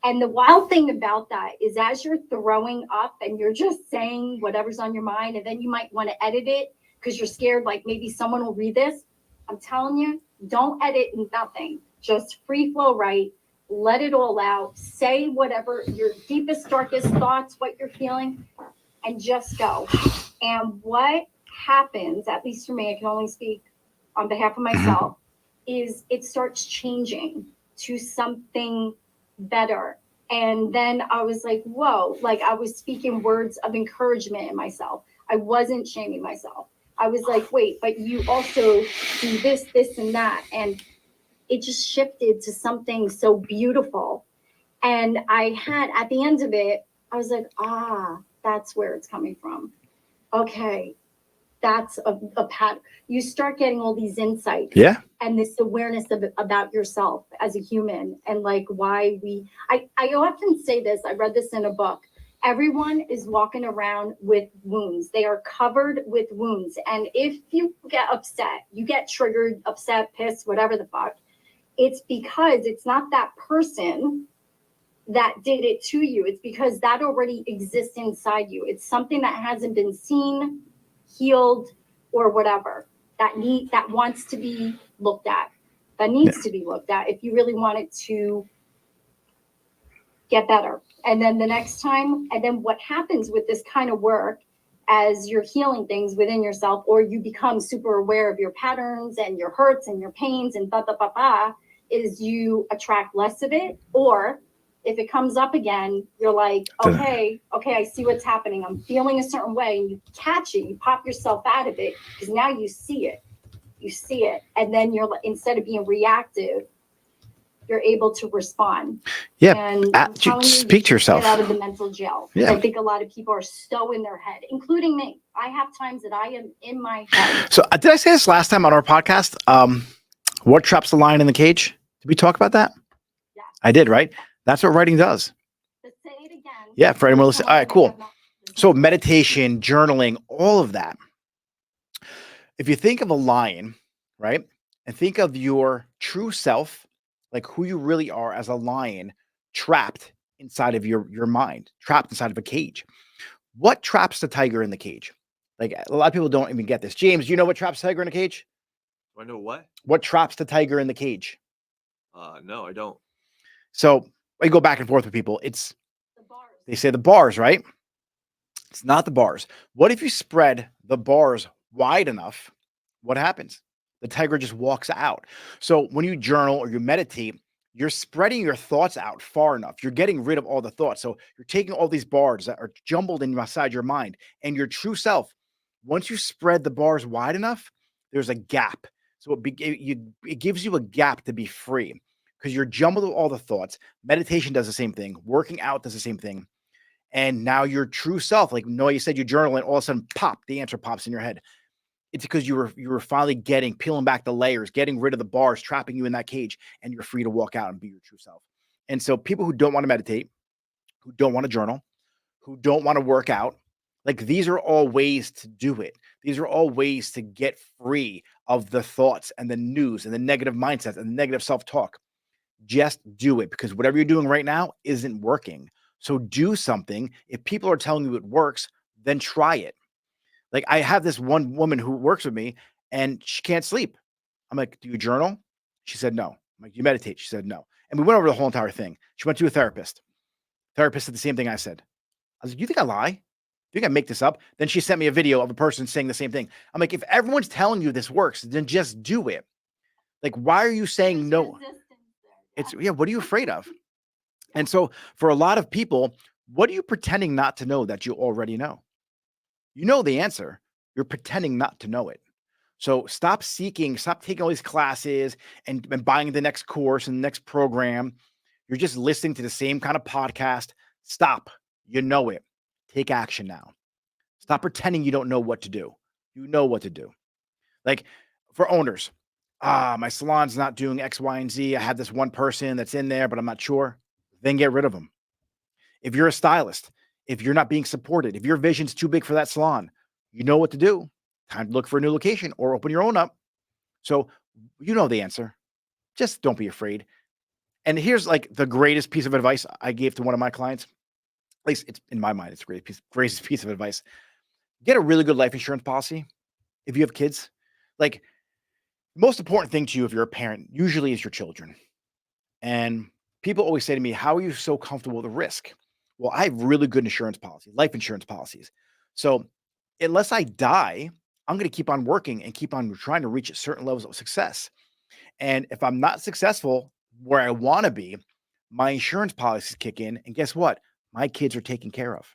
And the wild thing about that is as you're throwing up and you're just saying whatever's on your mind, and then you might want to edit it because you're scared, like maybe someone will read this. I'm telling you, don't edit nothing. Just free flow write. Let it all out. Say whatever your deepest, darkest thoughts, what you're feeling, and just go. And what happens, at least for me, I can only speak on behalf of myself, is it starts changing to something better. And then I was like, whoa, like I was speaking words of encouragement in myself. I wasn't shaming myself. I was like, wait, but you also do this, and that. And it just shifted to something so beautiful. And I had, at the end of it, I was like, that's where it's coming from. Okay, that's a pattern. You start getting all these insights. Yeah. And this awareness about yourself as a human, and like why I often say this, I read this in a book, Everyone is walking around with wounds. They are covered with wounds. And if you get upset, you get triggered, upset, pissed, whatever the fuck, it's because it's not that person that did it to you. It's because that already exists inside you. It's something that hasn't been seen, healed, or whatever that wants to be looked at, that needs to be looked at if you really want it to get better. And then the next time, and then what happens with this kind of work as you're healing things within yourself, or you become super aware of your patterns and your hurts and your pains and is you attract less of it. Or if it comes up again, you're like, okay, I see what's happening. I'm feeling a certain way, and you catch it, you pop yourself out of it because now you see it. And then you're, instead of being reactive, you're able to respond. Yeah. And Speak to yourself. Get out of the mental jail. Yeah. I think a lot of people are so in their head, including me. I have times that I am in my head. So did I say this last time on our podcast? What traps the lion in the cage? Did we talk about that? Yeah. I did, right? That's what writing does. Let's say it again. Yeah, for anyone listening. All right, cool. So meditation, journaling, all of that. If you think of a lion, right, and think of your true self, like who you really are as a lion, trapped inside of your mind, trapped inside of a cage. What traps the tiger in the cage? Like a lot of people don't even get this. James, do you know what traps the tiger in a cage? Do I know what? What traps the tiger in the cage? No, I don't. So I go back and forth with people. It's the bars. They say the bars, right? It's not the bars. What if you spread the bars wide enough? What happens? The tiger just walks out. So when you journal or you meditate, you're spreading your thoughts out far enough. You're getting rid of all the thoughts. So you're taking all these bars that are jumbled inside your mind, and your true self, once you spread the bars wide enough, there's a gap. So it gives you a gap to be free because you're jumbled with all the thoughts. Meditation does the same thing. Working out does the same thing. And now your true self, like Noah, you said you journal, and all of a sudden, pop, the answer pops in your head. It's because you were finally peeling back the layers, getting rid of the bars, trapping you in that cage, and you're free to walk out and be your true self. And so people who don't want to meditate, who don't want to journal, who don't want to work out, like these are all ways to do it. These are all ways to get free of the thoughts and the news and the negative mindsets and the negative self-talk. Just do it, because whatever you're doing right now isn't working. So do something. If people are telling you it works, then try it. Like I have this one woman who works with me and she can't sleep. I'm like, do you journal? She said, no. I'm like, do you meditate? She said, no. And we went over the whole entire thing. She went to a therapist. Therapist said the same thing I said. I was like, you think I lie? Do you think I make this up? Then she sent me a video of a person saying the same thing. I'm like, if everyone's telling you this works, then just do it. Like, why are you saying no? What are you afraid of? And so for a lot of people, what are you pretending not to know that you already know? You know the answer. You're pretending not to know it. So stop taking all these classes and buying the next course and the next program. You're just listening to the same kind of podcast. Stop. You know it. Take action now. Stop pretending you don't know what to do. You know what to do. Like for owners, my salon's not doing X, Y, and Z. I have this one person that's in there, but I'm not sure. Then get rid of them. If you're a stylist, if you're not being supported, if your vision's too big for that salon, you know what to do. Time to look for a new location or open your own up. So you know the answer. Just don't be afraid. And here's like the greatest piece of advice I gave to one of my clients. At least it's in my mind, it's the greatest piece of advice. Get a really good life insurance policy. If you have kids, like the most important thing to you if you're a parent usually is your children. And people always say to me, how are you so comfortable with the risk? Well, I have really good insurance policies, life insurance policies. So unless I die, I'm going to keep on working and keep on trying to reach certain levels of success. And if I'm not successful where I want to be, my insurance policies kick in. And guess what? My kids are taken care of.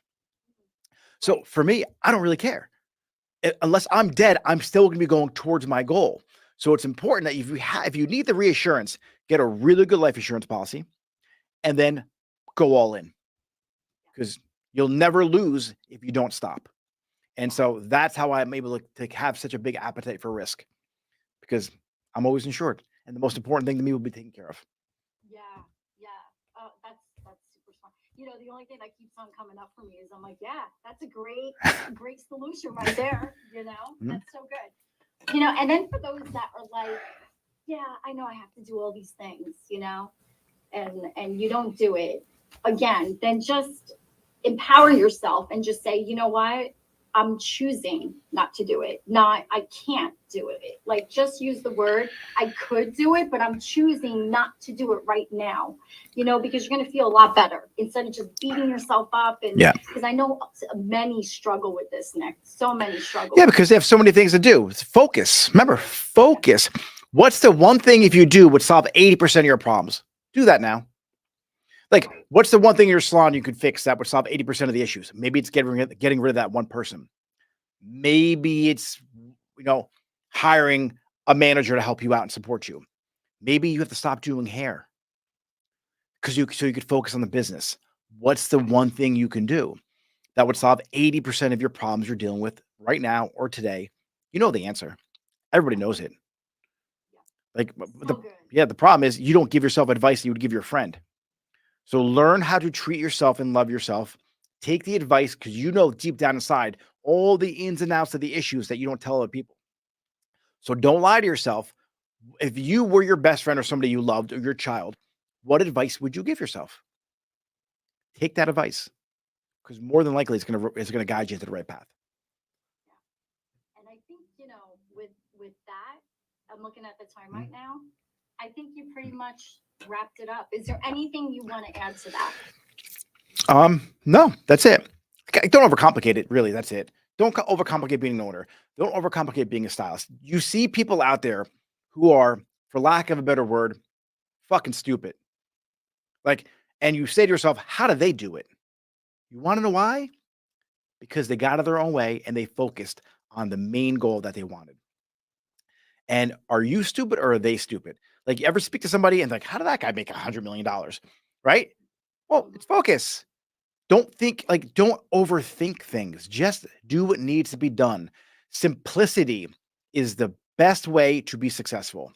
So for me, I don't really care. Unless I'm dead, I'm still going to be going towards my goal. So it's important that if you need the reassurance, get a really good life insurance policy and then go all in, because you'll never lose if you don't stop. And so that's how I'm able to have such a big appetite for risk, because I'm always insured. And the most important thing to me will be taken care of. Yeah. That's super smart. you know, the only thing that keeps on coming up for me is I'm like, yeah, that's a great solution right there. You know, that's so good. You know, and then for those that are like, yeah, I know I have to do all these things, you know, and you don't do it again, then just empower yourself and just say, you know what? I'm choosing not to do it. Not, I can't do it. Like, just use the word, I could do it, but I'm choosing not to do it right now, you know, because you're going to feel a lot better instead of just beating yourself up. And because I know many struggle with this, Nick. So many struggle. Yeah, because they have so many things to do. It's focus. Remember, focus. What's the one thing if you do would solve 80% of your problems? Do that now. Like, what's the one thing in your salon you could fix that would solve 80% of the issues? Maybe it's getting rid of that one person. Maybe it's, you know, hiring a manager to help you out and support you. Maybe you have to stop doing hair so you could focus on the business. What's the one thing you can do that would solve 80% of your problems you're dealing with right now or today? You know the answer. Everybody knows it. Like, the problem is you don't give yourself advice that you would give your friend. So learn how to treat yourself and love yourself. Take the advice because you know deep down inside all the ins and outs of the issues that you don't tell other people. So don't lie to yourself. If you were your best friend or somebody you loved or your child, what advice would you give yourself? Take that advice because more than likely it's gonna guide you into the right path. And I think, you know, with that, I'm looking at the time right now. I think you pretty much wrapped it up. Is there anything you want to add to that? No, that's it. Don't overcomplicate it. Really, that's it. Don't overcomplicate being an owner. Don't overcomplicate being a stylist. You see people out there who are, for lack of a better word, fucking stupid. Like, and you say to yourself, how do they do it? You want to know why? Because they got out of their own way and they focused on the main goal that they wanted. And are you stupid or are they stupid? Like, you ever speak to somebody and like, how did that guy make $100 million? Right? Well, it's focus. Don't overthink things. Just do what needs to be done. Simplicity is the best way to be successful.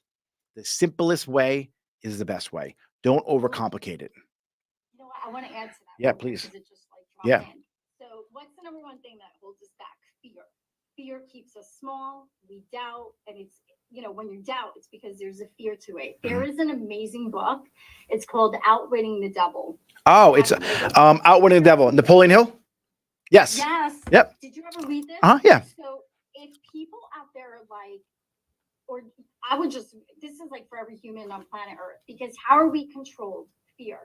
The simplest way is the best way. Don't overcomplicate it. You know what? I want to add to that. Yeah, please. It just like Yeah. in. So what's the number one thing that holds us back? Fear. Fear keeps us small. We doubt. And it's, you know, when you doubt, it's because there's a fear to it. There is an amazing book. It's called Outwitting the Devil. Oh, it's Outwitting the Devil. Napoleon Hill? Yes. Yes. Yep. Did you ever read this? Yeah. So if people out there are like, or I would just, this is like for every human on planet Earth, because how are we controlled? Fear.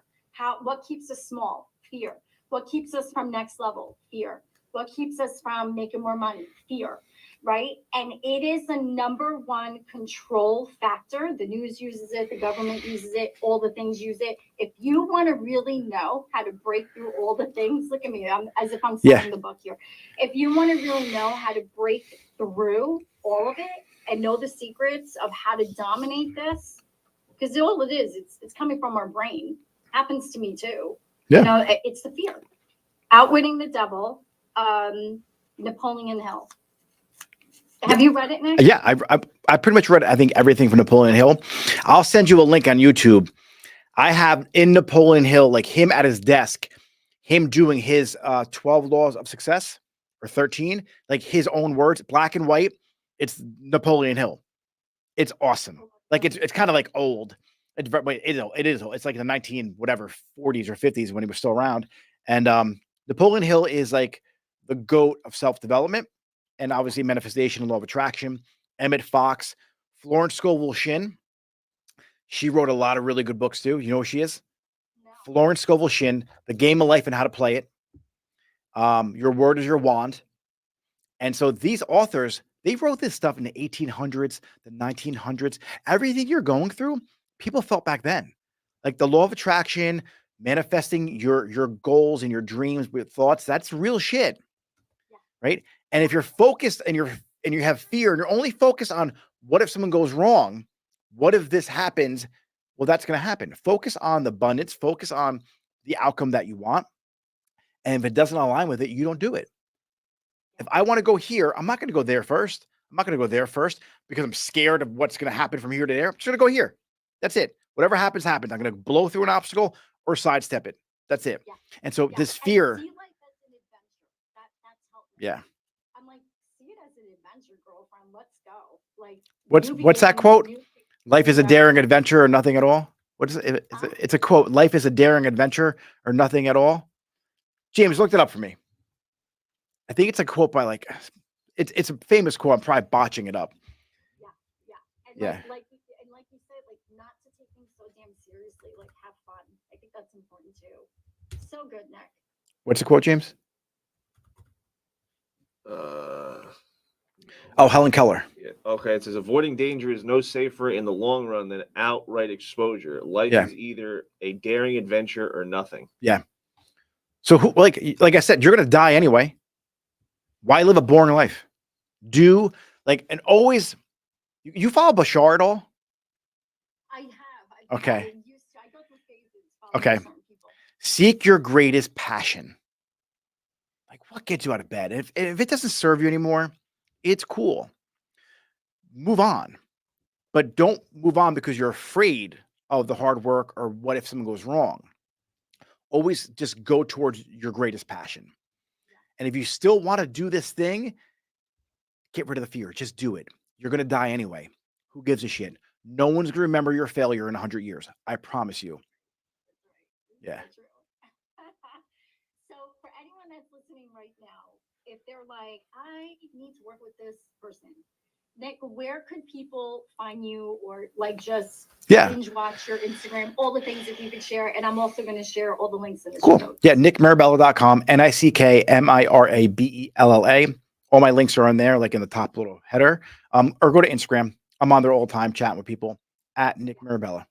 What keeps us small? Fear. What keeps us from next level? Fear. What keeps us from making more money? Fear. Right? And it is the number one control factor. The news uses it, the government uses it, all the things use it. If you want to really know how to break through all the things, look at me, I'm as if I'm selling the book here. If you want to really know how to break through all of it and know the secrets of how to dominate this, because all it is, it's coming from our brain. Happens to me too. Yeah. You know, it's the fear. Outwitting the Devil, Napoleon Hill. Have you read it, Nick? Yeah, I pretty much read, I think, everything from Napoleon Hill. I'll send you a link on YouTube. I have in Napoleon Hill, like him at his desk, him doing his 12 laws of success or 13, like his own words, black and white. It's Napoleon Hill. It's awesome. Like it's kind of like old. It is. It's like the 40s or 50s when he was still around. And Napoleon Hill is like the GOAT of self-development and obviously manifestation and law of attraction. Emmett Fox, Florence Scovel Shinn. She wrote a lot of really good books too. You know who she is? No. Florence Scovel Shinn, The Game of Life and How to Play It. Your Word is Your Wand. And so these authors, they wrote this stuff in the 1800s, the 1900s. Everything you're going through, people felt back then. Like the law of attraction, manifesting your goals and your dreams with thoughts, that's real shit. Yeah. Right? And if you're focused and you have fear and you're only focused on what if someone goes wrong, what if this happens? Well, that's going to happen. Focus on the abundance, focus on the outcome that you want. And if it doesn't align with it, you don't do it. If I want to go here, I'm not going to go there first. I'm not going to go there first because I'm scared of what's going to happen from here to there. I'm just going to go here. That's it. Whatever happens, happens. I'm going to blow through an obstacle or sidestep it. That's it. Yeah. And so Yeah. this And fear. see life as an adventure. That's helped me. Yeah. I'm like, see it as an adventure, girlfriend. Let's go. Like, What's that quote? Life is a daring adventure or nothing at all. What is it? It's a quote. Life is a daring adventure or nothing at all. James, looked it up for me. I think it's a quote by like, it's a famous quote. I'm probably botching it up. And Yeah. like you said, like not to take things so damn seriously. Like have fun. I think that's important too. So good, Nick. What's the quote, James? Helen Keller. Yeah. Okay, it says avoiding danger is no safer in the long run than outright exposure. Life is either a daring adventure or nothing. Yeah. So who, like I said, you're gonna die anyway. Why live a boring life? Do like and always. You follow Bashar at all? I have. Okay. I go through phases. Okay. Seek your greatest passion. Like what gets you out of bed? If it doesn't serve you anymore, it's cool. Move on. But don't move on because you're afraid of the hard work or what if something goes wrong. Always just go towards your greatest passion. And if you still want to do this thing, get rid of the fear. Just do it. You're going to die anyway. Who gives a shit? No one's going to remember your failure in 100 years. I promise you. Yeah. So for anyone that's listening right now, if they're like, I need to work with this person, Nick, where could people find you or like just binge watch your Instagram, all the things that you can share? And I'm also going to share all the links in the show notes. Yeah, nickmirabella.com, NickMirabella. All my links are on there, like in the top little header. Or go to Instagram. I'm on there all the time chatting with people at Nick Mirabella.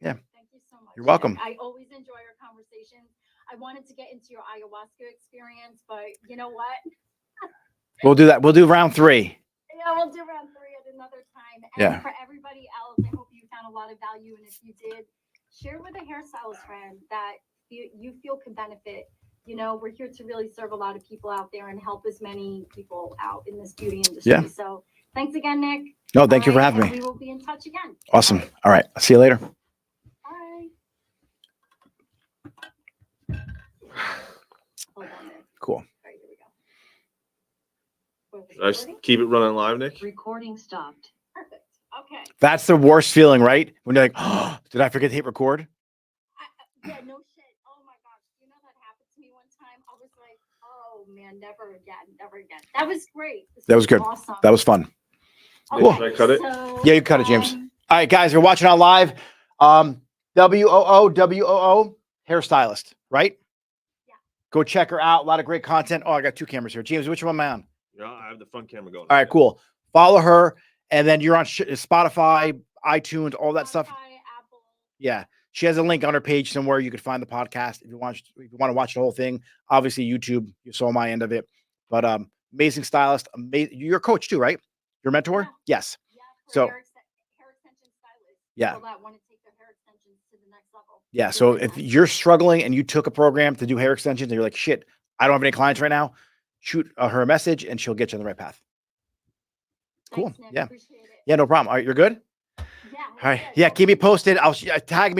Yeah. Thank you so much. You're welcome. Nick, I always enjoy our conversations. I wanted to get into your ayahuasca experience, but you know what? We'll do that. We'll do round 3. Yeah, we'll do round 3 at another time. And for everybody else, I hope you found a lot of value. And if you did, share with a hairstylist friend that you feel can benefit. You know, we're here to really serve a lot of people out there and help as many people out in this beauty industry. Yeah. So thanks again, Nick. No, thank you for having me. We will be in touch again. Awesome. All right. I'll see you later. Bye. Hold on there. Cool. All right, here we go. Should I just keep it running live, Nick? Recording stopped. Perfect. Okay. That's the worst feeling, right? When you're like, oh, did I forget to hit record? Yeah, no shit. Oh my gosh. You know that happened to me one time? I was like, oh man, never again, never again. That was great. That was good. Awesome. That was fun. Okay, cool. Should I cut it? So, Yeah, you cut it, James. All right, guys, we're watching on live. WOO hairstylist, right? Yeah. Go check her out. A lot of great content. Oh, I got 2 cameras here. James, which one am I on? Yeah, I have the front camera going. All right, cool. Follow her, and then you're on Spotify, iTunes, all that stuff. Apple. Yeah, she has a link on her page somewhere. You could find the podcast if you want to watch the whole thing. Obviously, YouTube. You saw my end of it, but amazing stylist. You're a coach too, right? Your mentor? Yeah. Yes. Yeah, So hair extension stylist. Yeah. People that want to take their hair extensions to the next level. Yeah. So if you're struggling and you took a program to do hair extensions and you're like, shit, I don't have any clients right now, shoot her a message and she'll get you on the right path. Cool. Thanks, Nick. Yeah. Appreciate it. Yeah, no problem. All right, you're good? Yeah. All right. Yeah, keep me posted. I'll tag me.